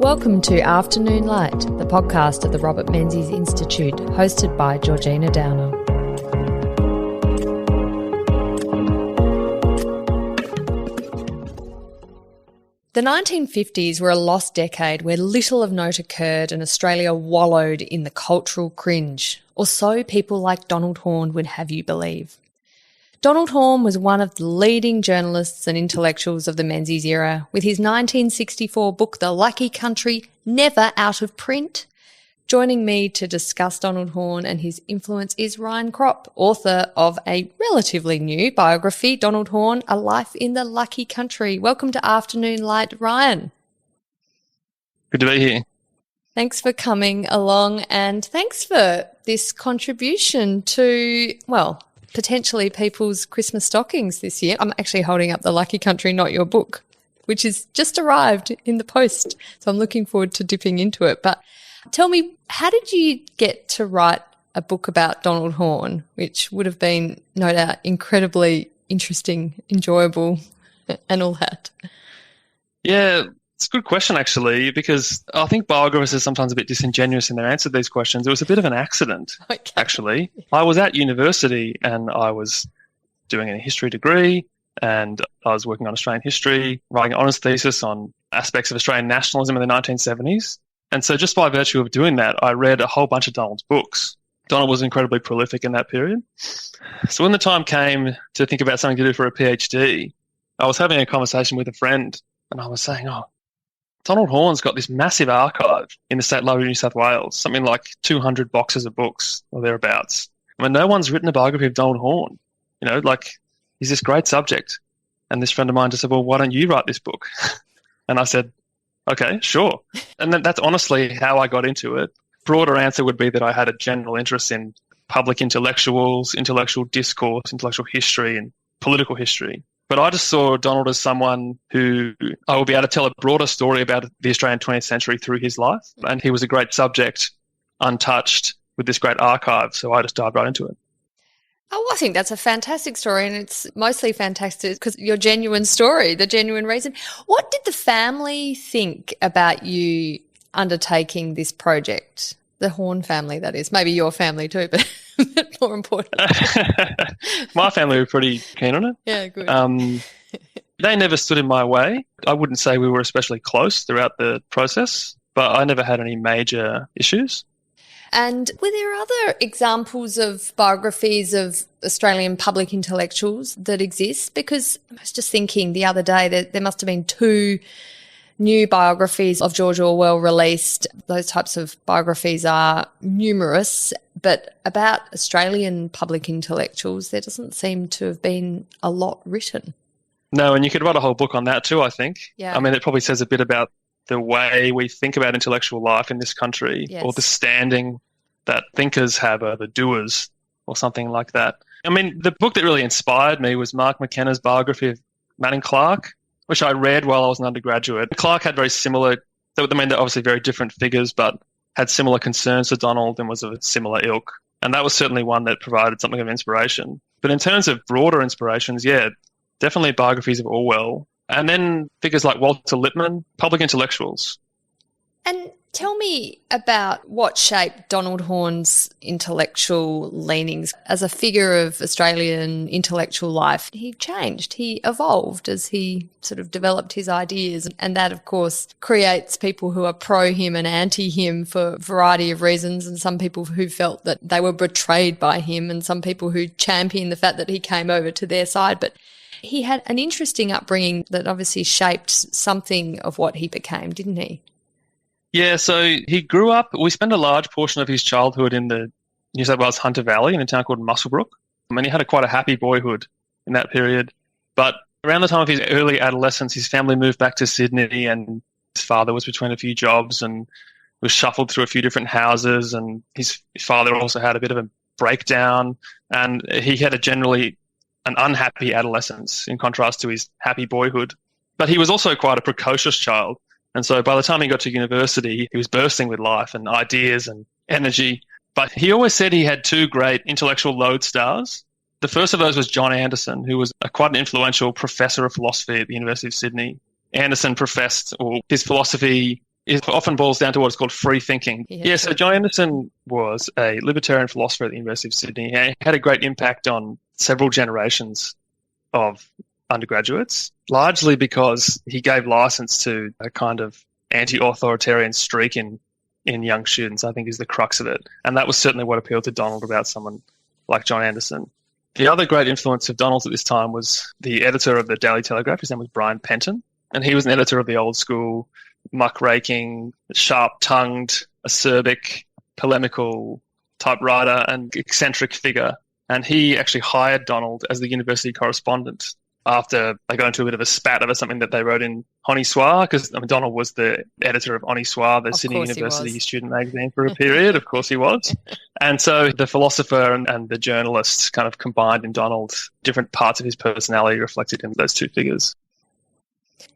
Welcome to Afternoon Light, the podcast of the Robert Menzies Institute, hosted by Georgina Downer. The 1950s were a lost decade where little of note occurred and Australia wallowed in the cultural cringe, or so people like Donald Horne would have you believe. Donald Horne was one of the leading journalists and intellectuals of the Menzies era, with his 1964 book The Lucky Country never out of print. Joining me to discuss Donald Horne and his influence is Ryan Cropp, author of a relatively new biography, Donald Horne, A Life in the Lucky Country. Welcome to Afternoon Light, Ryan. Good to be here. Thanks for coming along, and thanks for this contribution to, well, potentially people's Christmas stockings this year. I'm actually holding up The Lucky Country, not your book, which has just arrived in the post. So I'm looking forward to dipping into it. But tell me, how did you get to write a book about Donald Horne, which would have been, no doubt, incredibly interesting, enjoyable, and all that? Yeah, it's a good question, actually, because I think biographers are sometimes a bit disingenuous in their answer to these questions. It was a bit of an accident, actually. I was at university and I was doing a history degree and I was working on Australian history, writing an honours thesis on aspects of Australian nationalism in the 1970s. And so just by virtue of doing that, I read a whole bunch of Donald's books. Donald was incredibly prolific in that period. So when the time came to think about something to do for a PhD, I was having a conversation with a friend and I was saying, Donald Horne's got this massive archive in the State Library of New South Wales, something like 200 boxes of books or thereabouts. I mean, no one's written a biography of Donald Horne. You know, like, he's this great subject. And this friend of mine just said, well, why don't you write this book? And I said, okay, sure. And then that's honestly how I got into it. Broader answer would be that I had a general interest in public intellectuals, intellectual discourse, intellectual history, and political history. But I just saw Donald as someone who I would be able to tell a broader story about the Australian 20th century through his life. And he was a great subject, untouched, with this great archive. So I just dived right into it. Oh, I think that's a fantastic story, and it's mostly fantastic because your genuine story, the genuine reason. What did the family think about you undertaking this project? The Horne family, that is. Maybe your family too, but more important. My family were pretty keen on it. Yeah, good. They never stood in my way. I wouldn't say we were especially close throughout the process, but I never had any major issues. And were there other examples of biographies of Australian public intellectuals that exist? Because I was just thinking the other day that there must have been 2 new biographies of George Orwell released. Those types of biographies are numerous, but about Australian public intellectuals, there doesn't seem to have been a lot written. No, and you could write a whole book on that too, I think. Yeah. I mean, it probably says a bit about the way we think about intellectual life in this country, yes, or the standing that thinkers have over doers or something like that. I mean, the book that really inspired me was Mark McKenna's biography of Manning Clark, which I read while I was an undergraduate. Clark had very similar, I mean, they're obviously very different figures, but had similar concerns to Donald and was of a similar ilk. And that was certainly one that provided something of inspiration. But in terms of broader inspirations, yeah, definitely biographies of Orwell. And then figures like Walter Lippmann, public intellectuals. And tell me about what shaped Donald Horne's intellectual leanings as a figure of Australian intellectual life. He changed, he evolved as he sort of developed his ideas, and that, of course, creates people who are pro him and anti him for a variety of reasons, and some people who felt that they were betrayed by him, and some people who championed the fact that he came over to their side. But he had an interesting upbringing that obviously shaped something of what he became, didn't he? Yeah, so he grew up, we spent a large portion of his childhood in the New South Wales Hunter Valley in a town called Muswellbrook. I mean, he had quite a happy boyhood in that period. But around the time of his early adolescence, his family moved back to Sydney and his father was between a few jobs and was shuffled through a few different houses. And his father also had a bit of a breakdown, and he had a generally an unhappy adolescence in contrast to his happy boyhood. But he was also quite a precocious child. And so by the time he got to university, he was bursting with life and ideas and energy. But he always said he had 2 great intellectual lodestars. The first of those was John Anderson, who was quite an influential professor of philosophy at the University of Sydney. Anderson professed, or his philosophy It often boils down to what is called free thinking. Yeah, so John Anderson was a libertarian philosopher at the University of Sydney. He had a great impact on several generations of undergraduates, largely because he gave license to a kind of anti-authoritarian streak in young students, I think is the crux of it. And that was certainly what appealed to Donald about someone like John Anderson. The other great influence of Donald at this time was the editor of the Daily Telegraph. His name was Brian Penton, and he was an editor of the old school, muckraking, sharp-tongued, acerbic, polemical type writer and eccentric figure. And he actually hired Donald as the university correspondent after they got into a bit of a spat over something that they wrote in Honi Soit, because Donald was the editor of Honi Soit, the Sydney University student magazine, for a period. Of course he was. And so the philosopher and the journalist kind of combined in Donald. Different parts of his personality reflected in those two figures.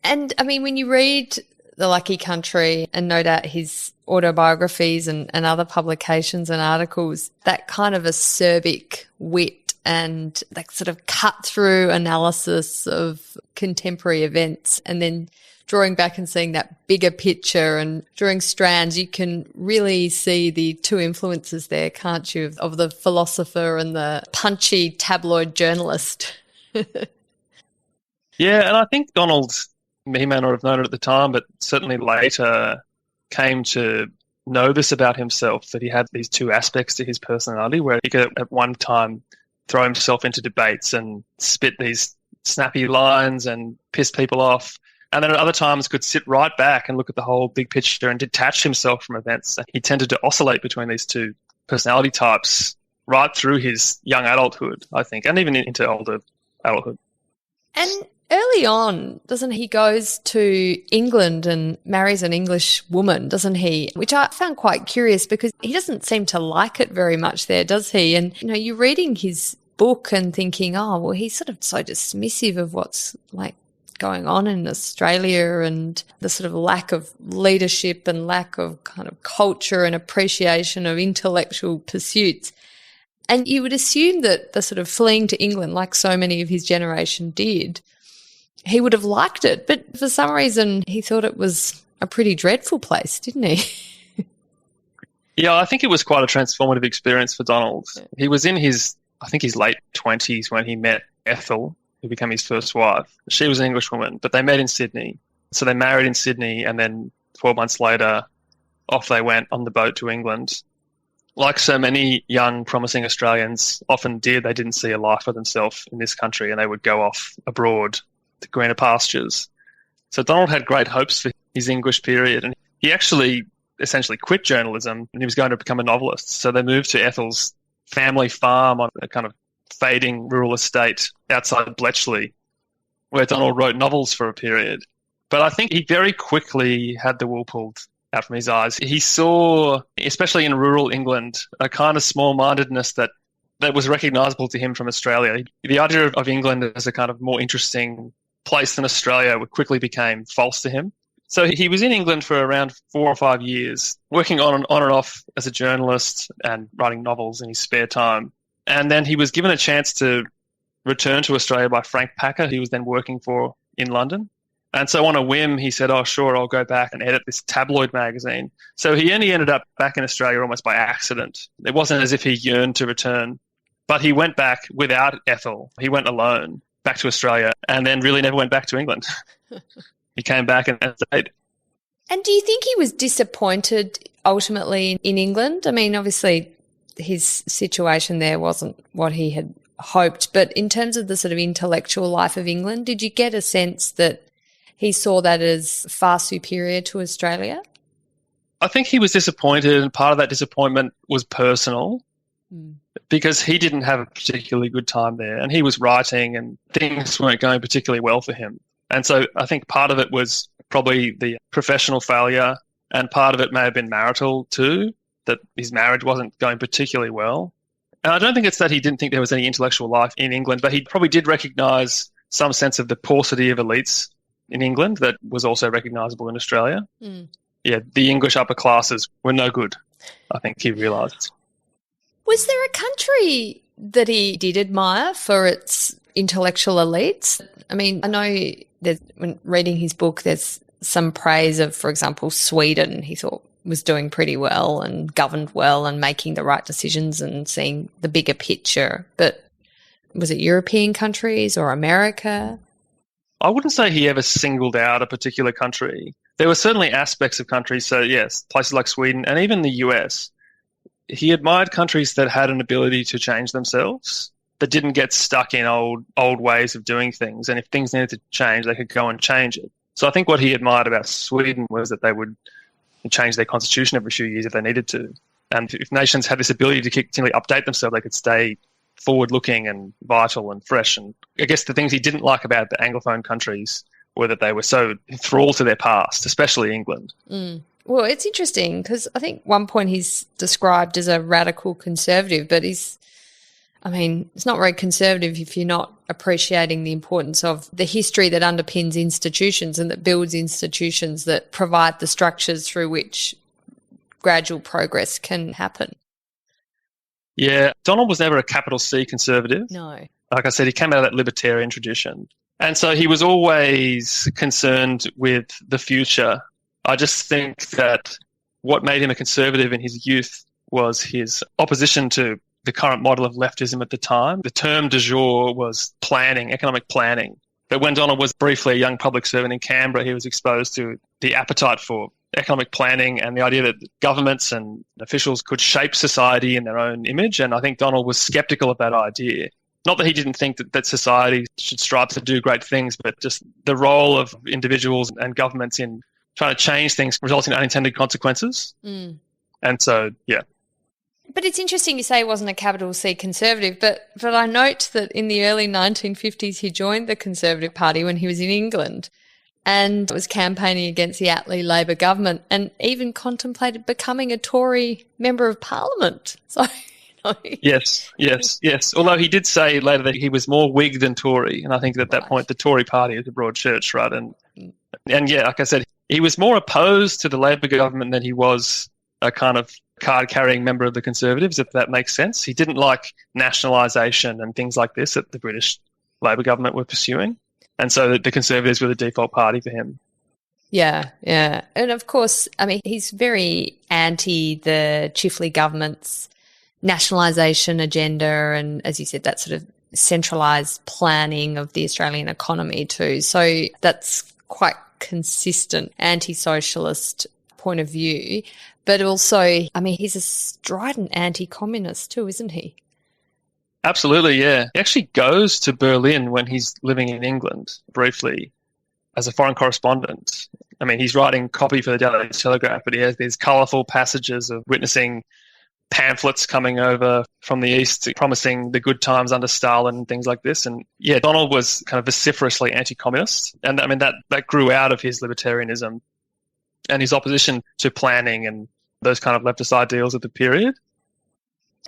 And, I mean, when you read The Lucky Country and no doubt his autobiographies and other publications and articles, that kind of acerbic wit and that sort of cut-through analysis of contemporary events, and then drawing back and seeing that bigger picture and drawing strands, you can really see the two influences there, can't you, of the philosopher and the punchy tabloid journalist. Yeah, and I think Donald, he may not have known it at the time, but certainly later came to know this about himself, that he had these two aspects to his personality, where he could at one time throw himself into debates and spit these snappy lines and piss people off. And then at other times could sit right back and look at the whole big picture and detach himself from events. He tended to oscillate between these two personality types right through his young adulthood, I think, and even into older adulthood. And early on, doesn't he goes to England and marries an English woman, doesn't he? Which I found quite curious because he doesn't seem to like it very much there, does he? And, you know, you're reading his book and thinking, oh, well, he's sort of so dismissive of what's like going on in Australia and the sort of lack of leadership and lack of kind of culture and appreciation of intellectual pursuits. And you would assume that the sort of fleeing to England, like so many of his generation did, he would have liked it. But for some reason, he thought it was a pretty dreadful place, didn't he? Yeah, I think it was quite a transformative experience for Donald. He was in his late 20s when he met Ethel, who became his first wife. She was an English woman, but they met in Sydney. So they married in Sydney, and then 12 months later, off they went on the boat to England. Like so many young, promising Australians often did, they didn't see a life for themselves in this country, and they would go off abroad to greener pastures. So Donald had great hopes for his English period, and he actually essentially quit journalism and he was going to become a novelist. So they moved to Ethel's family farm on a kind of fading rural estate outside Bletchley, where Donald wrote novels for a period. But I think he very quickly had the wool pulled out from his eyes. He saw, especially in rural England, a kind of small-mindedness that was recognisable to him from Australia. The idea of England as a kind of more interesting place than Australia quickly became false to him. So he was in England for around 4 or 5 years, working on and off as a journalist and writing novels in his spare time. And then he was given a chance to return to Australia by Frank Packer, who he was then working for in London. And so on a whim, he said, oh, sure, I'll go back and edit this tabloid magazine. So he only ended up back in Australia almost by accident. It wasn't as if he yearned to return. But he went back without Ethel. He went alone back to Australia and then really never went back to England. He came back and stayed. And do you think he was disappointed ultimately in England? I mean, obviously his situation there wasn't what he had hoped, but in terms of the sort of intellectual life of England, did you get a sense that he saw that as far superior to Australia? I think he was disappointed, and part of that disappointment was personal because he didn't have a particularly good time there, and he was writing and things weren't going particularly well for him. And so I think part of it was probably the professional failure, and part of it may have been marital too, that his marriage wasn't going particularly well. And I don't think it's that he didn't think there was any intellectual life in England, but he probably did recognise some sense of the paucity of elites in England that was also recognisable in Australia. Yeah, the English upper classes were no good, I think he realised. Was there a country that he did admire for its intellectual elites? I mean, I know that when reading his book, there's some praise of, for example, Sweden, he thought was doing pretty well and governed well and making the right decisions and seeing the bigger picture. But was it European countries or America? I wouldn't say he ever singled out a particular country. There were certainly aspects of countries, so yes, places like Sweden and even the US. He admired countries that had an ability to change themselves, that didn't get stuck in old ways of doing things. And if things needed to change, they could go and change it. So I think what he admired about Sweden was that they would change their constitution every few years if they needed to. And if nations had this ability to continually update themselves, they could stay forward-looking and vital and fresh. And I guess the things he didn't like about the Anglophone countries were that they were so enthralled to their past, especially England. Well, it's interesting because I think one point he's described as a radical conservative, but it's not very conservative if you're not appreciating the importance of the history that underpins institutions and that builds institutions that provide the structures through which gradual progress can happen. Yeah, Donald was never a capital C conservative. No. Like I said, he came out of that libertarian tradition. And so he was always concerned with the future. I just think that what made him a conservative in his youth was his opposition to the current model of leftism at the time. The term du jour was planning, economic planning. But when Donald was briefly a young public servant in Canberra, he was exposed to the appetite for economic planning and the idea that governments and officials could shape society in their own image. And I think Donald was skeptical of that idea. Not that he didn't think that society should strive to do great things, but just the role of individuals and governments in trying to change things resulting in unintended consequences. And so, yeah. But it's interesting you say he wasn't a capital C conservative, but I note that in the early 1950s he joined the Conservative Party when he was in England and was campaigning against the Attlee Labor government and even contemplated becoming a Tory member of Parliament. So, Yes. Although he did say later that he was more Whig than Tory, and I think at that point the Tory party is a broad church, right? And yeah, like I said, he was more opposed to the Labor government than he was a kind of card-carrying member of the Conservatives, if that makes sense. He didn't like nationalisation and things like this that the British Labor government were pursuing. And so the Conservatives were the default party for him. Yeah. And of course, he's very anti the Chifley government's nationalisation agenda and, as you said, that sort of centralised planning of the Australian economy too. So that's quite consistent anti-socialist point of view. But also, he's a strident anti-communist too, isn't he? Absolutely, yeah. He actually goes to Berlin when he's living in England briefly as a foreign correspondent. He's writing copy for the Daily Telegraph, but he has these colourful passages of witnessing pamphlets coming over from the East promising the good times under Stalin and things like this. And yeah, Donald was kind of vociferously anti-communist. And that grew out of his libertarianism and his opposition to planning and those kind of leftist ideals of the period.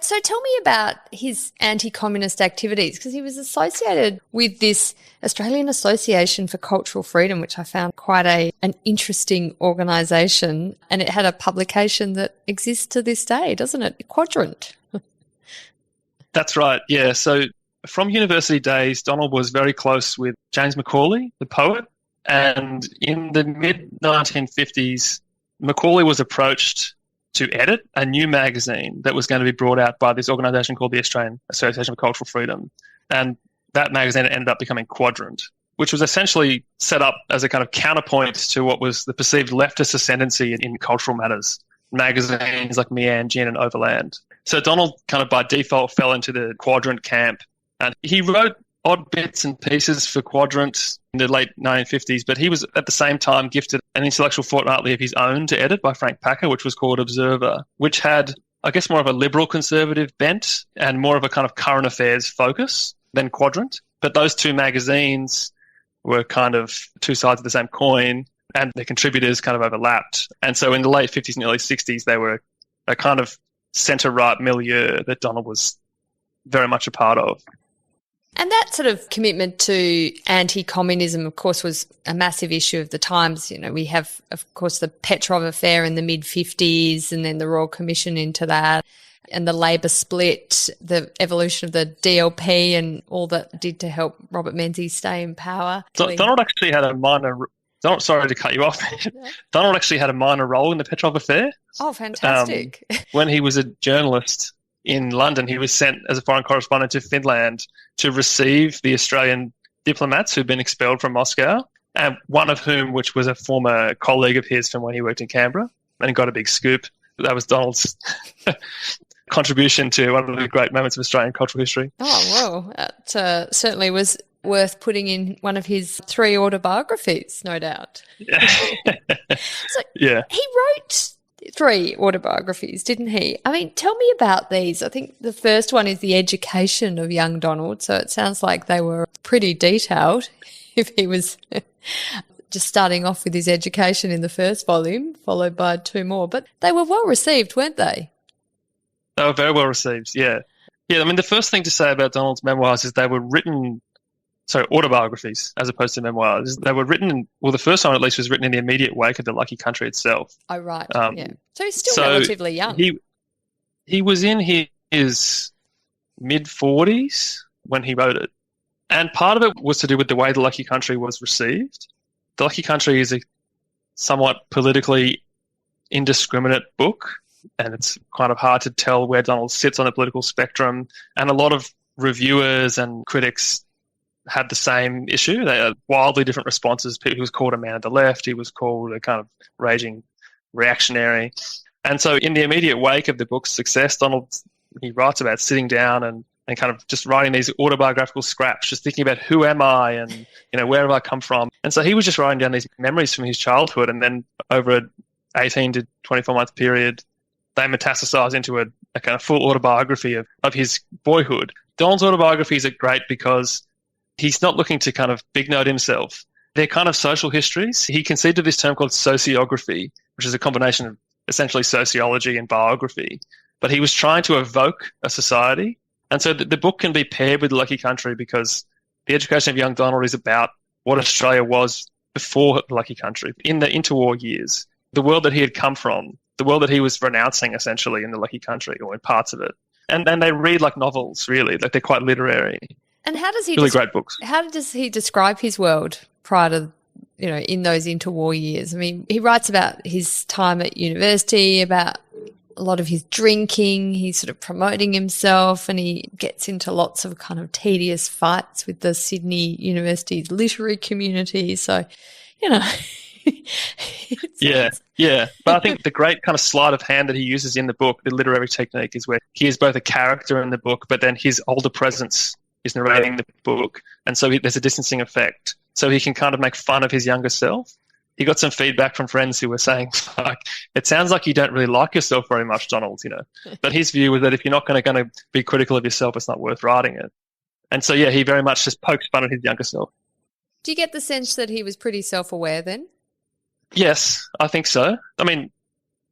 So tell me about his anti-communist activities, because he was associated with this Australian Association for Cultural Freedom, which I found quite an interesting organisation, and it had a publication that exists to this day, doesn't it? Quadrant. That's right, yeah. So from university days, Donald was very close with James Macaulay, the poet, and in the mid-1950s, Macaulay was approached to edit a new magazine that was going to be brought out by this organisation called the Australian Association for Cultural Freedom. And that magazine ended up becoming Quadrant, which was essentially set up as a kind of counterpoint to what was the perceived leftist ascendancy in cultural matters, magazines like Meanne, Gin and Overland. So Donald kind of by default fell into the Quadrant camp. And he wrote odd bits and pieces for Quadrant in the late 1950s, but he was at the same time gifted an intellectual fortnightly of his own to edit by Frank Packer, which was called Observer, which had, I guess, more of a liberal conservative bent and more of a kind of current affairs focus than Quadrant. But those two magazines were kind of two sides of the same coin, and the contributors kind of overlapped. And so in the late 50s and early 60s, they were a kind of centre-right milieu that Donald was very much a part of. And that sort of commitment to anti-communism, of course, was a massive issue of the times. You know, we have, of course, the Petrov affair in the mid-50s and then the Royal Commission into that and the Labor split, the evolution of the DLP and all that did to help Robert Menzies stay in power. Donald actually had a minor Donald, sorry to cut you off. Donald actually had a minor role in the Petrov affair. Oh, fantastic. When he was a journalist in London, he was sent as a foreign correspondent to Finland to receive the Australian diplomats who'd been expelled from Moscow, and one of whom, which was a former colleague of his from when he worked in Canberra, and he got a big scoop. That was Donald's contribution to one of the great moments of Australian cultural history. Oh, well, that certainly was worth putting in one of his 3 autobiographies, no doubt. So yeah. He wrote 3 autobiographies, didn't he? I mean, tell me about these. I think the first one is The Education of Young Donald, so it sounds like they were pretty detailed if he was just starting off with his education in the first volume, followed by 2 more. But they were well received, weren't they? They were very well received, yeah. Yeah, I mean, the first thing to say about Donald's memoirs is they were written, autobiographies as opposed to memoirs. They were written, the first one at least was written in the immediate wake of the Lucky Country itself. Oh, right, yeah. So he's still relatively young. He was in his mid-40s when he wrote it. And part of it was to do with the way the Lucky Country was received. The Lucky Country is a somewhat politically indiscriminate book, and it's kind of hard to tell where Donald sits on the political spectrum. And a lot of reviewers and critics had the same issue. They had wildly different responses. He was called a man of the left. He was called a kind of raging reactionary. And so in the immediate wake of the book's success, Donald, he writes about sitting down and kind of just writing these autobiographical scraps, just thinking about who am I and, where have I come from. And so he was just writing down these memories from his childhood, and then over an 18 to 24-month period, they metastasize into a kind of full autobiography of his boyhood. Donald's autobiographies are great because he's not looking to kind of big note himself. They're kind of social histories. He conceived of this term called sociography, which is a combination of essentially sociology and biography. But he was trying to evoke a society. And so the book can be paired with The Lucky Country because The Education of Young Donald is about what Australia was before The Lucky Country, in the interwar years, the world that he had come from, the world that he was renouncing essentially in The Lucky Country, or in parts of it. And they read like novels, really. Like, they're quite literary. And how does he really great books. How does he describe his world prior to, in those interwar years? I mean, he writes about his time at university, about a lot of his drinking. He's sort of promoting himself, and he gets into lots of kind of tedious fights with the Sydney University's literary community. So, Yeah. But I think the great kind of sleight of hand that he uses in the book, the literary technique, is where he is both a character in the book, but then his older presence is narrating the book. And so there's a distancing effect. So he can kind of make fun of his younger self. He got some feedback from friends who were saying, like, it sounds like you don't really like yourself very much, Donald, But his view was that if you're not going to be critical of yourself, it's not worth writing it. And so, yeah, he very much just pokes fun at his younger self. Do you get the sense that he was pretty self-aware then? Yes, I think so. I mean,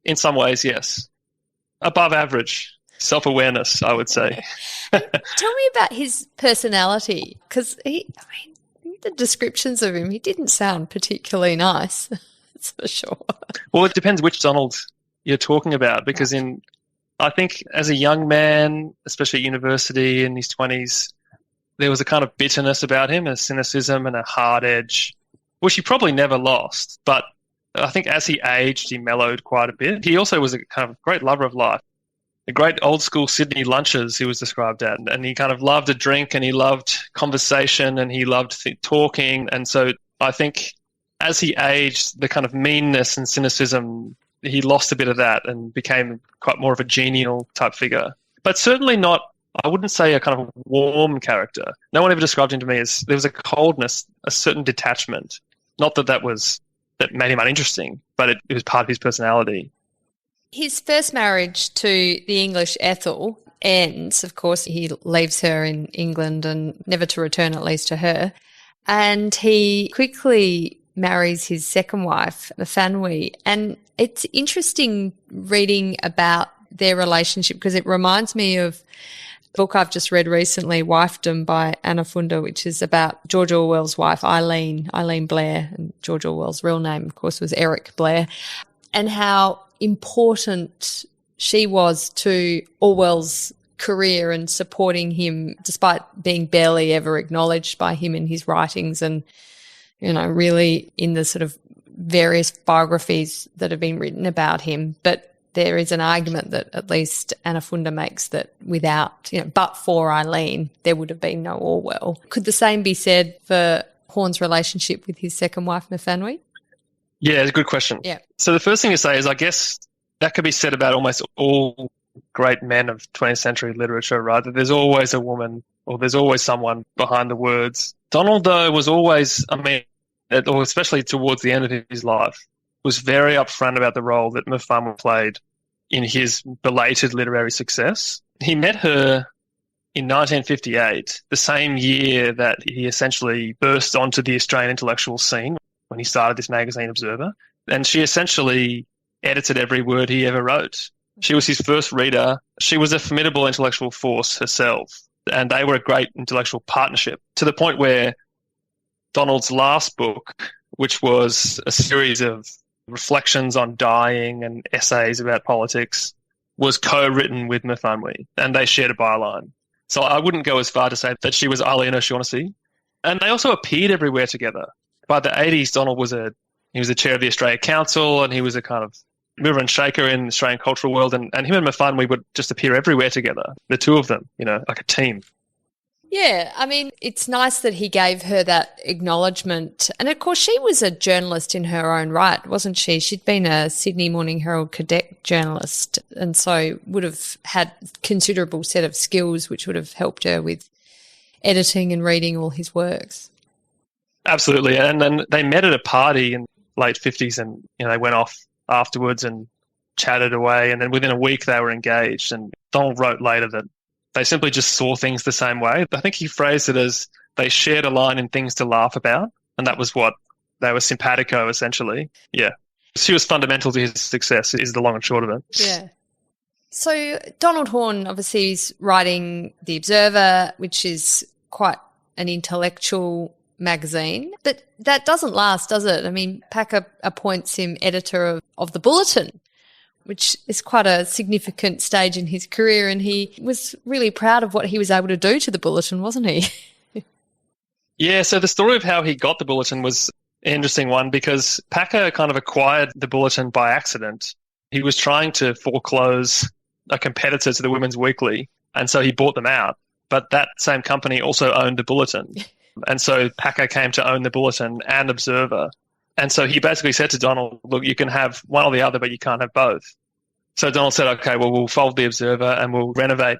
in some ways, yes. Above average self-awareness, I would say. Tell me about his personality, because the descriptions of him, he didn't sound particularly nice, that's for sure. Well, it depends which Donald you're talking about, because I think as a young man, especially at university in his 20s, there was a kind of bitterness about him, a cynicism and a hard edge, which he probably never lost. But I think as he aged, he mellowed quite a bit. He also was a kind of great lover of life. The great old school Sydney lunches he was described at, and he kind of loved a drink, and he loved conversation, and he loved talking. And so I think as he aged, the kind of meanness and cynicism, he lost a bit of that and became quite more of a genial type figure. But certainly not, I wouldn't say a kind of warm character. No one ever described him to me as, there was a coldness, a certain detachment. Not that made him uninteresting, but it was part of his personality. His first marriage to the English Ethel ends. Of course, he leaves her in England and never to return, at least to her. And he quickly marries his second wife, Fanwy. And it's interesting reading about their relationship because it reminds me of a book I've just read recently, Wifedom by Anna Funder, which is about George Orwell's wife, Eileen Blair. And George Orwell's real name, of course, was Eric Blair. And how important she was to Orwell's career and supporting him despite being barely ever acknowledged by him in his writings. And really in the sort of various biographies that have been written about him. But there is an argument that at least Anna Funder makes that without, but for Eileen, there would have been no Orwell. Could the same be said for Horne's relationship with his second wife, Myfanwy? Yeah, it's a good question. Yeah. So the first thing to say is I guess that could be said about almost all great men of 20th century literature, right? That there's always a woman or there's always someone behind the words. Donald, though, was always, or especially towards the end of his life, was very upfront about the role that Myfanwy played in his belated literary success. He met her in 1958, the same year that he essentially burst onto the Australian intellectual scene when he started this magazine, Observer. And she essentially edited every word he ever wrote. She was his first reader. She was a formidable intellectual force herself. And they were a great intellectual partnership to the point where Donald's last book, which was a series of reflections on dying and essays about politics, was co-written with Myfanwy, and they shared a byline. So I wouldn't go as far to say that she was Eileen O'Shaughnessy. And they also appeared everywhere together. By the 80s, Donald was the chair of the Australia Council, and he was a kind of mover and shaker in the Australian cultural world, and him and Myfanwy would just appear everywhere together, the two of them, like a team. Yeah, it's nice that he gave her that acknowledgement. And, of course, she was a journalist in her own right, wasn't she? She'd been a Sydney Morning Herald cadet journalist and so would have had considerable set of skills which would have helped her with editing and reading all his works. Absolutely. And then they met at a party in the late 50s and they went off afterwards and chatted away. And then within a week they were engaged. And Donald wrote later that they simply just saw things the same way. I think he phrased it as they shared a line in things to laugh about, and that was what they were simpatico, essentially. Yeah. She was fundamental to his success, is the long and short of it. Yeah. So Donald Horne obviously is writing The Observer, which is quite an intellectual magazine, but that doesn't last, does it? Packer appoints him editor of The Bulletin, which is quite a significant stage in his career, and he was really proud of what he was able to do to The Bulletin, wasn't he? Yeah, so the story of how he got The Bulletin was an interesting one because Packer kind of acquired The Bulletin by accident. He was trying to foreclose a competitor to the Women's Weekly, and so he bought them out. But that same company also owned The Bulletin. And so Packer came to own The Bulletin and Observer. And so he basically said to Donald, look, you can have one or the other, but you can't have both. So Donald said, okay, well, we'll fold The Observer and we'll renovate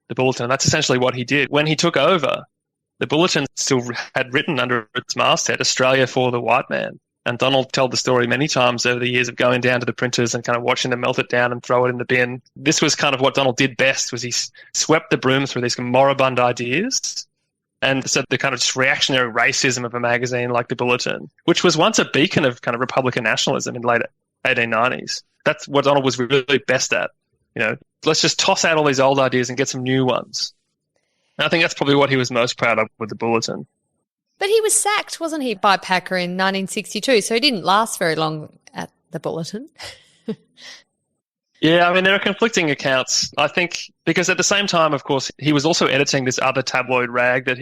The Bulletin. And that's essentially what he did. When he took over, The Bulletin still had written under its masthead, Australia for the White Man. And Donald told the story many times over the years of going down to the printers and kind of watching them melt it down and throw it in the bin. This was kind of what Donald did best, was he swept the broom through these moribund ideas. And so the kind of just reactionary racism of a magazine like The Bulletin, which was once a beacon of kind of Republican nationalism in the late 1890s. That's what Donald was really best at. Let's just toss out all these old ideas and get some new ones. And I think that's probably what he was most proud of with The Bulletin. But he was sacked, wasn't he, by Packer in 1962, so he didn't last very long at The Bulletin. Yeah, there are conflicting accounts, I think, because at the same time, of course, he was also editing this other tabloid rag that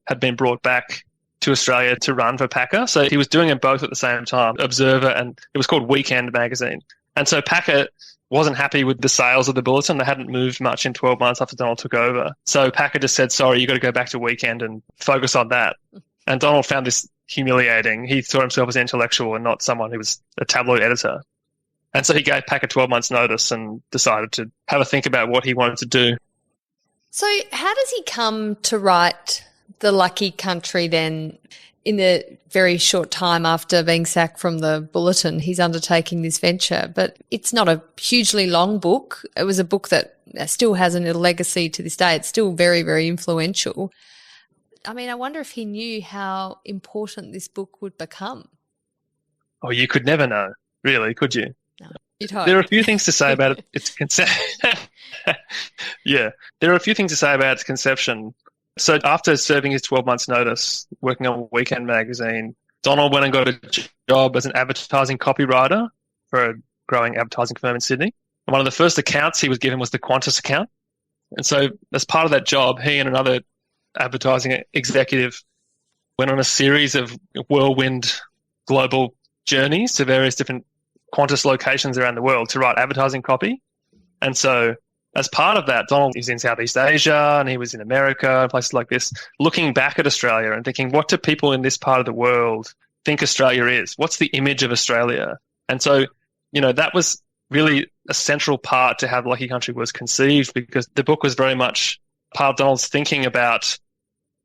had been brought back to Australia to run for Packer. So he was doing them both at the same time, Observer, and it was called Weekend Magazine. And so Packer wasn't happy with the sales of The Bulletin. They hadn't moved much in 12 months after Donald took over. So Packer just said, sorry, you've got to go back to Weekend and focus on that. And Donald found this humiliating. He saw himself as an intellectual and not someone who was a tabloid editor. And so he gave Packer 12 months' notice and decided to have a think about what he wanted to do. So how does he come to write The Lucky Country then? In the very short time after being sacked from The Bulletin, he's undertaking this venture. But it's not a hugely long book. It was a book that still has a legacy to this day. It's still very, very influential. I wonder if he knew how important this book would become. Oh, you could never know, really, could you? No, you'd hope. There are a few things to say about it. Yeah, there are a few things to say about its conception. So after serving his 12 months' notice, working on Weekend Magazine, Donald went and got a job as an advertising copywriter for a growing advertising firm in Sydney. And one of the first accounts he was given was the Qantas account. And so as part of that job, he and another advertising executive went on a series of whirlwind global journeys to various different Qantas locations around the world to write advertising copy. And so as part of that, Donald is in Southeast Asia and he was in America and places like this, looking back at Australia and thinking, what do people in this part of the world think Australia is? What's the image of Australia? And so, that was really a central part to how The Lucky Country was conceived, because the book was very much part of Donald's thinking about,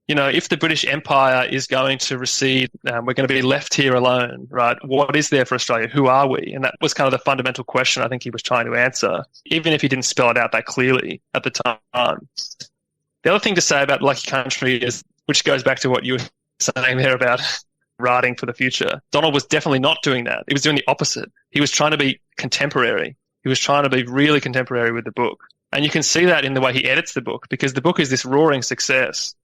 if the British Empire is going to recede, we're going to be left here alone, right? What is there for Australia? Who are we? And that was kind of the fundamental question I think he was trying to answer, even if he didn't spell it out that clearly at the time. The other thing to say about Lucky Country is, which goes back to what you were saying there about writing for the future, Donald was definitely not doing that. He was doing the opposite. He was trying to be contemporary. He was trying to be really contemporary with the book. And you can see that in the way he edits the book, because the book is this roaring success.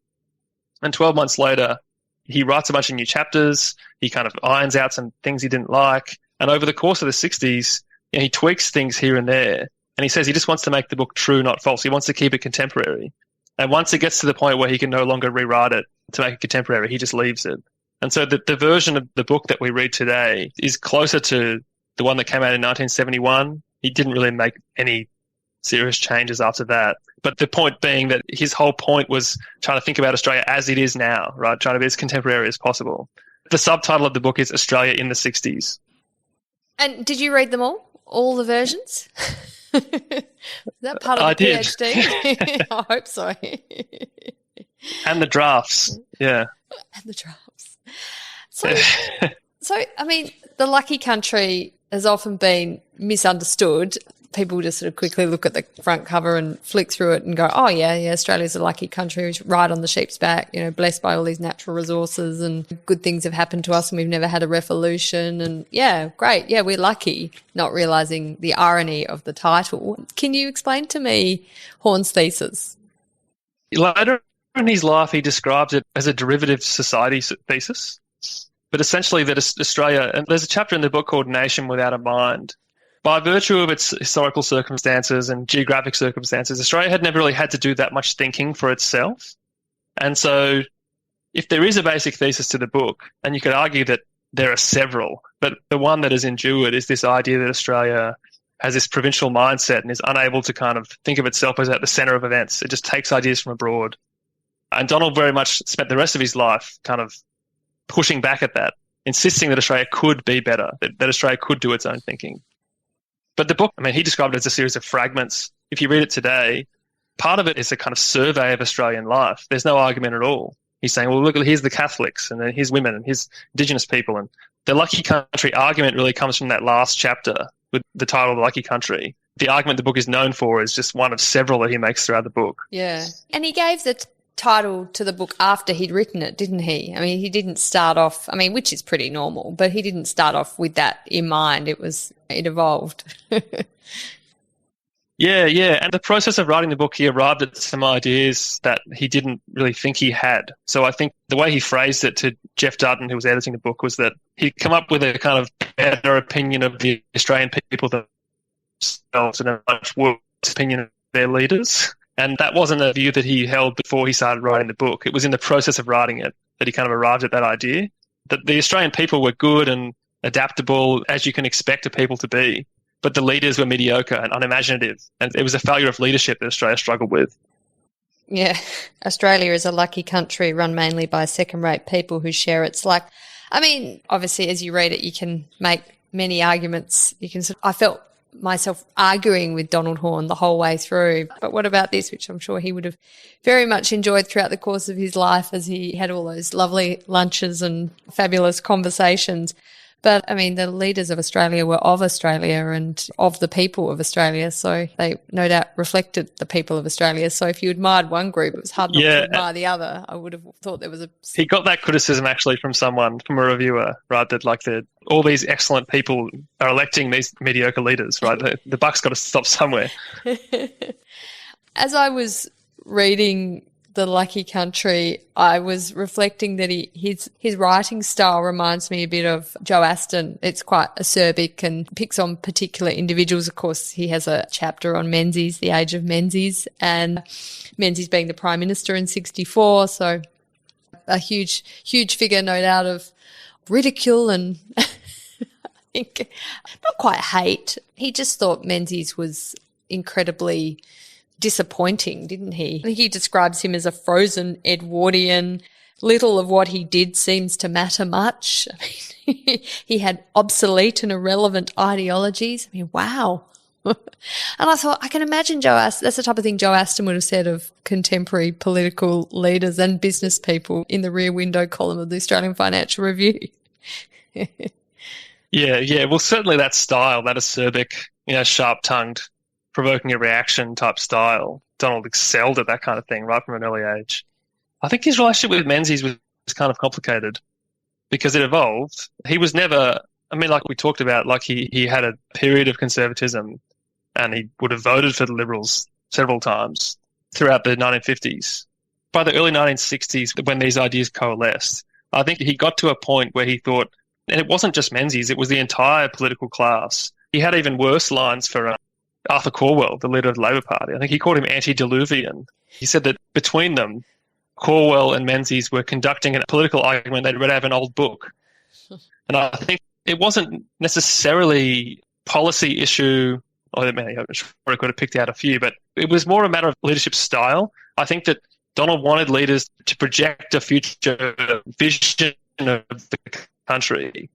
And 12 months later, he writes a bunch of new chapters. He kind of irons out some things he didn't like. And over the course of the 60s, he tweaks things here and there. And he says he just wants to make the book true, not false. He wants to keep it contemporary. And once it gets to the point where he can no longer rewrite it to make it contemporary, he just leaves it. And so the version of the book that we read today is closer to the one that came out in 1971. He didn't really make any serious changes after that. But the point being that his whole point was trying to think about Australia as it is now, right? Trying to be as contemporary as possible. The subtitle of the book is Australia in the 60s. And did you read them all? All the versions? Is that part of the PhD? I hope so. And the drafts, yeah. And the drafts. So, I mean, The Lucky Country has often been misunderstood. People just sort of quickly look at the front cover and flick through it and go, oh, yeah, Australia's a lucky country. We ride on the sheep's back, blessed by all these natural resources, and good things have happened to us and we've never had a revolution. And, yeah, great. Yeah, we're lucky, not realising the irony of the title. Can you explain to me Horne's thesis? Later in his life, he describes it as a derivative society thesis, but essentially that Australia, and there's a chapter in the book called Nation Without a Mind. By virtue of its historical circumstances and geographic circumstances, Australia had never really had to do that much thinking for itself. And so if there is a basic thesis to the book, and you could argue that there are several, but the one that has endured is this idea that Australia has this provincial mindset and is unable to kind of think of itself as at the centre of events. It just takes ideas from abroad. And Donald very much spent the rest of his life kind of pushing back at that, insisting that Australia could be better, that Australia could do its own thinking. But the book, he described it as a series of fragments. If you read it today, part of it is a kind of survey of Australian life. There's no argument at all. He's saying, well, look, here's the Catholics, and then here's women, and here's Indigenous people. And the Lucky Country argument really comes from that last chapter with the title of The Lucky Country. The argument the book is known for is just one of several that he makes throughout the book. Yeah. And he gave the title to the book after he'd written it, didn't he? He didn't start off, which is pretty normal, but he didn't start off with that in mind. It evolved. Yeah. And the process of writing the book, he arrived at some ideas that he didn't really think he had. So I think the way he phrased it to Jeff Dutton, who was editing the book, was that he'd come up with a kind of better opinion of the Australian people themselves and a much worse opinion of their leaders. And that wasn't a view that he held before he started writing the book. It was in the process of writing it that he kind of arrived at that idea, that the Australian people were good and adaptable, as you can expect a people to be, but the leaders were mediocre and unimaginative. And it was a failure of leadership that Australia struggled with. Yeah, Australia is a lucky country run mainly by second-rate people who share its luck. Obviously, as you read it, you can make many arguments. I felt myself arguing with Donald Horne the whole way through. But what about this, which I'm sure he would have very much enjoyed throughout the course of his life, as he had all those lovely lunches and fabulous conversations. But, the leaders of Australia were of Australia and of the people of Australia, so they no doubt reflected the people of Australia. So if you admired one group, it was hard not to admire the other. I would have thought there was a... He got that criticism actually from a reviewer, right, that all these excellent people are electing these mediocre leaders, right? The buck's got to stop somewhere. As I was reading The Lucky Country, I was reflecting that his writing style reminds me a bit of Joe Aston. It's quite acerbic and picks on particular individuals. Of course, he has a chapter on Menzies, the age of Menzies, and Menzies being the Prime Minister in 1964. So a huge figure, no doubt, of ridicule and I think not quite hate. He just thought Menzies was incredibly disappointing, didn't he? I think he describes him as a frozen Edwardian. Little of what he did seems to matter much. I mean, he had obsolete and irrelevant ideologies. I mean, wow. And I thought, I can imagine that's the type of thing Joe Aston would have said of contemporary political leaders and business people in the Rear Window column of the Australian Financial Review. Yeah. Well, certainly that style, that acerbic, sharp-tongued, provoking a reaction type style, Donald excelled at that kind of thing right from an early age. I think his relationship with Menzies was kind of complicated because it evolved. He was never, like we talked about, like he had a period of conservatism and he would have voted for the Liberals several times throughout the 1950s. By the early 1960s, when these ideas coalesced, I think he got to a point where he thought, and it wasn't just Menzies, it was the entire political class. He had even worse lines for Arthur Calwell, the leader of the Labor Party. I think he called him antediluvian. He said that between them, Calwell and Menzies were conducting a political argument they'd read out of an old book. And I think it wasn't necessarily policy issue, or I probably could have picked out a few, but it was more a matter of leadership style. I think that Donald wanted leaders to project a future vision of the country.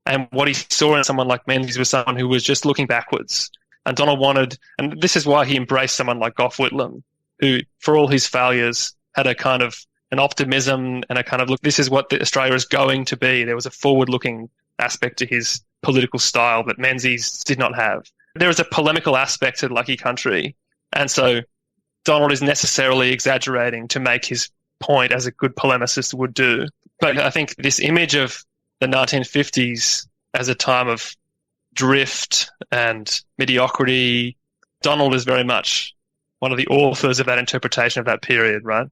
And what he saw in someone like Menzies was someone who was just looking backwards. And Donald wanted, and this is why he embraced someone like Gough Whitlam, who, for all his failures, had a kind of an optimism and a kind of, look, this is what Australia is going to be. There was a forward-looking aspect to his political style that Menzies did not have. There is a polemical aspect to Lucky Country, and so Donald is necessarily exaggerating to make his point, as a good polemicist would do. But I think this image of the 1950s as a time of drift and mediocrity, Donald is very much one of the authors of that interpretation of that period, right?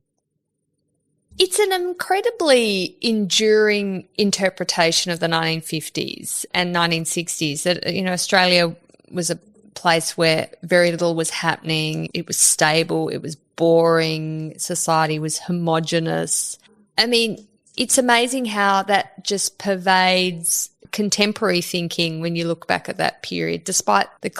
It's an incredibly enduring interpretation of the 1950s and 1960s that, Australia was a place where very little was happening. It was stable. It was boring. Society was homogenous. I mean, it's amazing how that just pervades contemporary thinking when you look back at that period, despite the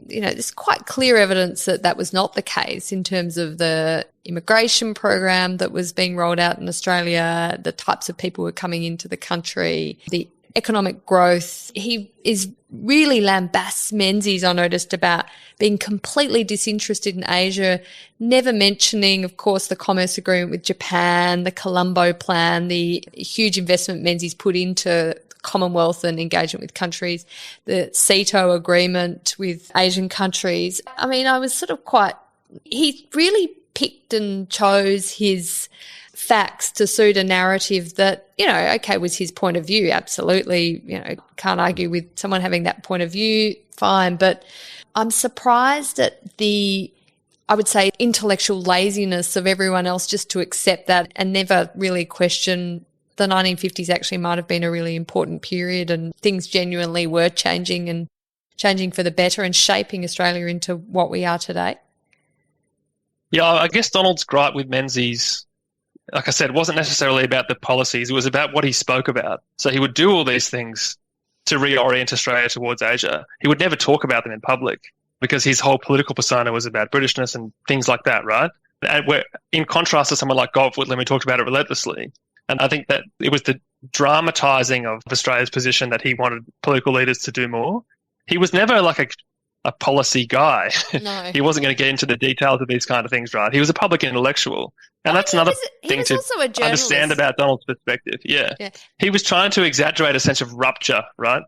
there's quite clear evidence that that was not the case in terms of the immigration program that was being rolled out in Australia, the types of people who were coming into the country, the economic growth. He is really lambasts Menzies, I noticed, about being completely disinterested in Asia, never mentioning, of course, the commerce agreement with Japan, the Colombo plan, the huge investment Menzies put into Commonwealth and engagement with countries, the CETO agreement with Asian countries. I mean, I was sort of he really picked and chose his facts to suit a narrative that, was his point of view. Absolutely, can't argue with someone having that point of view, fine. But I'm surprised at I would say, intellectual laziness of everyone else just to accept that and never really question the 1950s actually might have been a really important period and things genuinely were changing for the better and shaping Australia into what we are today. Yeah, I guess Donald's gripe with Menzies, like I said, wasn't necessarily about the policies. It was about what he spoke about. So he would do all these things to reorient Australia towards Asia. He would never talk about them in public because his whole political persona was about Britishness and things like that, right? And in contrast to someone like Gough Whitlam, who talked about it relentlessly. And I think that it was the dramatising of Australia's position that he wanted political leaders to do more. He was never like a policy guy. No. He wasn't going to get into the details of these kind of things, right? He was a public intellectual. And that's another thing to understand about Donald's perspective. Yeah. He was trying to exaggerate a sense of rupture, right?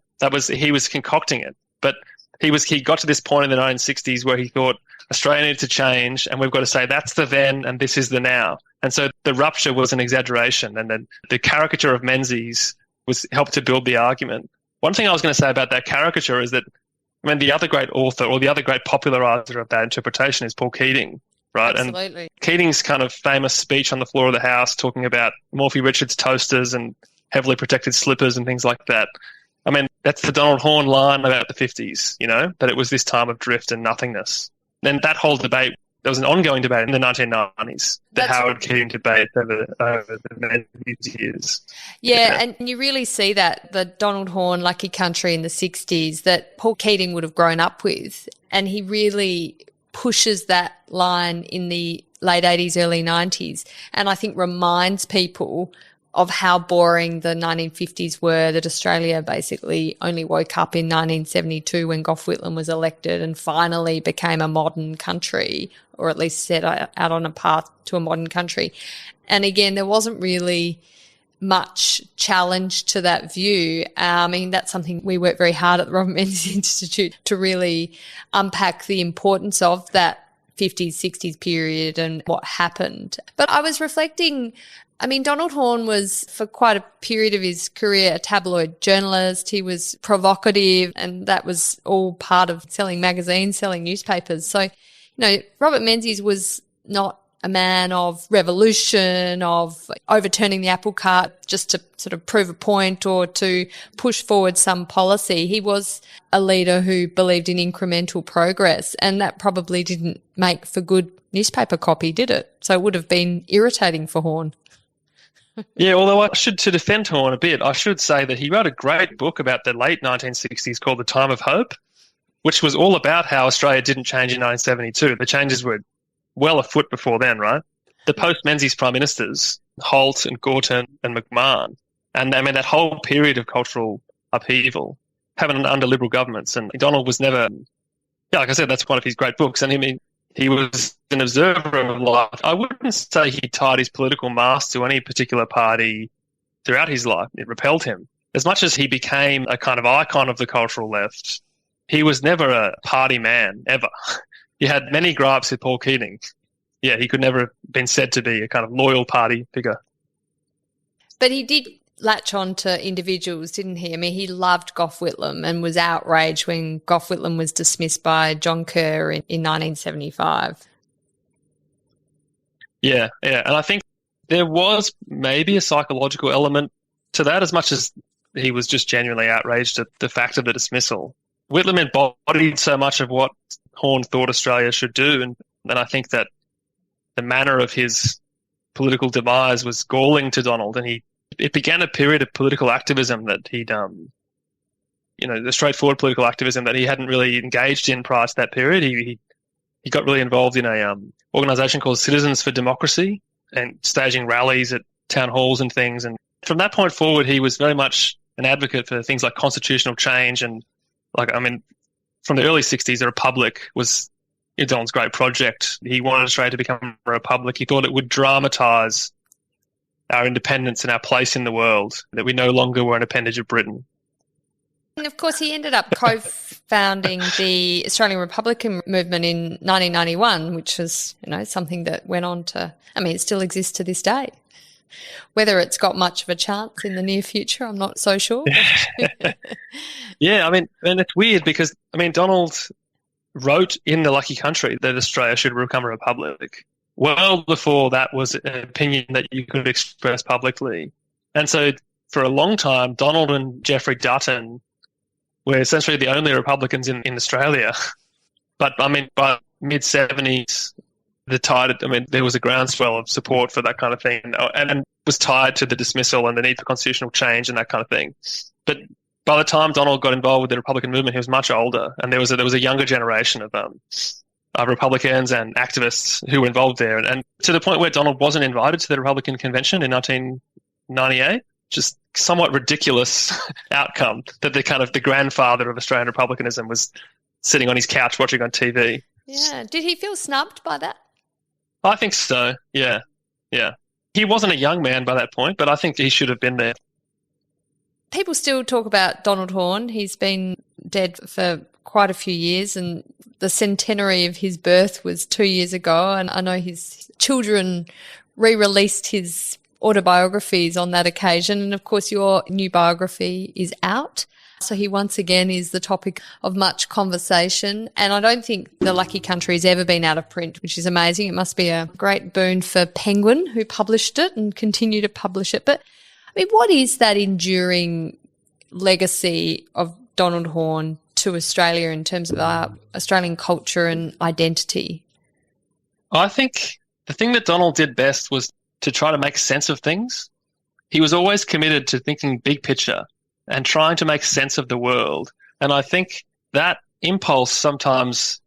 He was concocting it. But he got to this point in the 1960s where he thought Australia needed to change and we've got to say that's the then and this is the now. And so the rupture was an exaggeration, and then the caricature of Menzies helped to build the argument. One thing I was going to say about that caricature is that, the other great author or the other great popularizer of that interpretation is Paul Keating, right? Absolutely. And Keating's kind of famous speech on the floor of the House talking about Morphy Richards toasters and heavily protected slippers and things like that. That's the Donald Horne line about the 50s, that it was this time of drift and nothingness. Then that whole debate there was an ongoing debate in the 1990s, the Howard Keating debate over the Menzies years. Yeah, and you really see that, the Donald Horne Lucky Country in the 60s that Paul Keating would have grown up with, and he really pushes that line in the late 80s, early 90s, and I think reminds people of how boring the 1950s were, that Australia basically only woke up in 1972 when Gough Whitlam was elected and finally became a modern country, or at least set out on a path to a modern country. And again, there wasn't really much challenge to that view. I mean, that's something we work very hard at the Robert Menzies Institute to really unpack the importance of that 50s, 60s period and what happened. But I was reflecting, I mean, Donald Horne was, for quite a period of his career, a tabloid journalist. He was provocative, and that was all part of selling magazines, selling newspapers. So, Robert Menzies was not a man of revolution, of overturning the apple cart just to sort of prove a point or to push forward some policy. He was a leader who believed in incremental progress, and that probably didn't make for good newspaper copy, did it? So it would have been irritating for Horne. Yeah, although to defend Horne a bit, I should say that he wrote a great book about the late 1960s called The Time of Hope, which was all about how Australia didn't change in 1972. The changes were well afoot before then, right? The post-Menzies prime ministers, Holt and Gorton and McMahon, and I mean that whole period of cultural upheaval happened under Liberal governments, and Donald was never, like I said, that's one of his great books, and I mean, he was an observer of life. I wouldn't say he tied his political mast to any particular party throughout his life. It repelled him. As much as he became a kind of icon of the cultural left, he was never a party man, ever. He had many gripes with Paul Keating. Yeah, he could never have been said to be a kind of loyal party figure. But he did latch on to individuals, didn't he? I mean, he loved Gough Whitlam and was outraged when Gough Whitlam was dismissed by John Kerr in 1975. Yeah. And I think there was maybe a psychological element to that, as much as he was just genuinely outraged at the fact of the dismissal. Whitlam embodied so much of what Horne thought Australia should do, and I think that the manner of his political demise was galling to Donald, and it began a period of political activism that the straightforward political activism that he hadn't really engaged in prior to that period. He got really involved in a organisation called Citizens for Democracy and staging rallies at town halls and things. And from that point forward, he was very much an advocate for things like constitutional change. And from the early 60s, the Republic was Donald's great project. He wanted Australia to become a republic. He thought it would dramatise our independence and our place in the world, that we no longer were an appendage of Britain. And of course, he ended up co-founding the Australian Republican movement in 1991, which was, something that went on to, it still exists to this day. Whether it's got much of a chance in the near future, I'm not so sure. Yeah, and it's weird because, Donald wrote in The Lucky Country that Australia should become a republic. Well before that was an opinion that you could express publicly. And so for a long time, Donald and Geoffrey Dutton were essentially the only Republicans in Australia. But, by mid-70s, there was a groundswell of support for that kind of thing, and was tied to the dismissal and the need for constitutional change and that kind of thing. But by the time Donald got involved with the Republican movement, he was much older, and there was a younger generation of Republicans and activists who were involved there, and to the point where Donald wasn't invited to the Republican convention in 1998. Just somewhat ridiculous outcome that the grandfather of Australian republicanism was sitting on his couch watching on TV. Yeah. Did he feel snubbed by that? I think so. Yeah. He wasn't a young man by that point, but I think he should have been there. People still talk about Donald Horne. He's been dead for quite a few years, and the centenary of his birth was 2 years ago, and I know his children re-released his autobiographies on that occasion, and of course your new biography is out. So he once again is the topic of much conversation, and I don't think The Lucky Country has ever been out of print, which is amazing. It must be a great boon for Penguin, who published it and continue to publish it. But what is that enduring legacy of Donald Horne to Australia in terms of our Australian culture and identity? I think the thing that Donald did best was to try to make sense of things. He was always committed to thinking big picture and trying to make sense of the world. And I think that impulse sometimes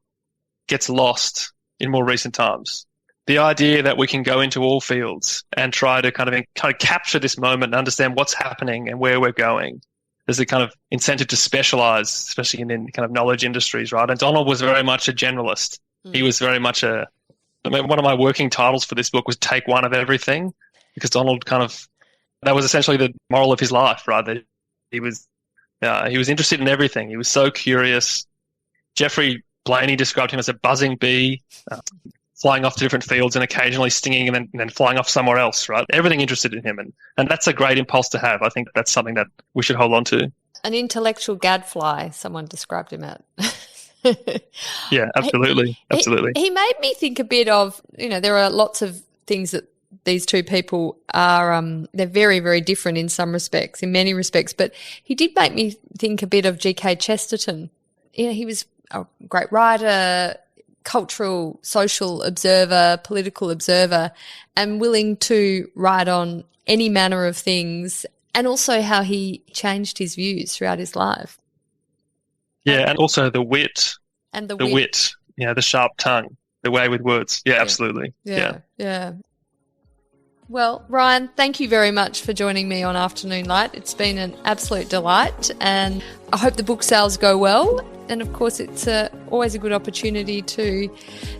gets lost in more recent times. The idea that we can go into all fields and try to kind of capture this moment and understand what's happening and where we're going. There's a kind of incentive to specialize, especially in kind of knowledge industries, right? And Donald was very much a generalist. He was very much one of my working titles for this book was Take One of Everything, because Donald that was essentially the moral of his life, right? That he was interested in everything. He was so curious. Jeffrey Blaney described him as a buzzing bee, flying off to different fields and occasionally stinging and then flying off somewhere else, right? Everything interested in him. And that's a great impulse to have. I think that's something that we should hold on to. An intellectual gadfly, someone described him at. Yeah, absolutely. Absolutely. He made me think a bit of, there are lots of things that these two people are, they're very, very different in some respects, in many respects, but he did make me think a bit of G.K. Chesterton. He was a great writer, cultural, social observer, political observer, and willing to write on any manner of things, and also how he changed his views throughout his life. Yeah, and also the wit. And the wit. The sharp tongue, the way with words. Yeah, absolutely. Yeah. Well, Ryan, thank you very much for joining me on Afternoon Light. It's been an absolute delight, and I hope the book sales go well. And, of course, it's always a good opportunity to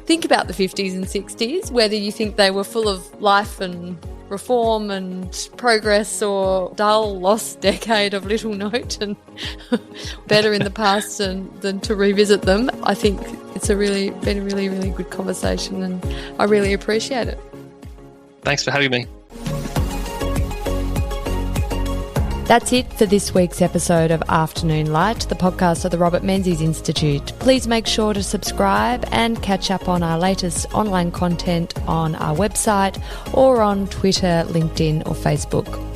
think about the 50s and 60s, whether you think they were full of life and reform and progress or dull, lost decade of little note and better in the past than to revisit them. I think it's been a really, really good conversation, and I really appreciate it. Thanks for having me. That's it for this week's episode of Afternoon Light, the podcast of the Robert Menzies Institute. Please make sure to subscribe and catch up on our latest online content on our website or on Twitter, LinkedIn or Facebook.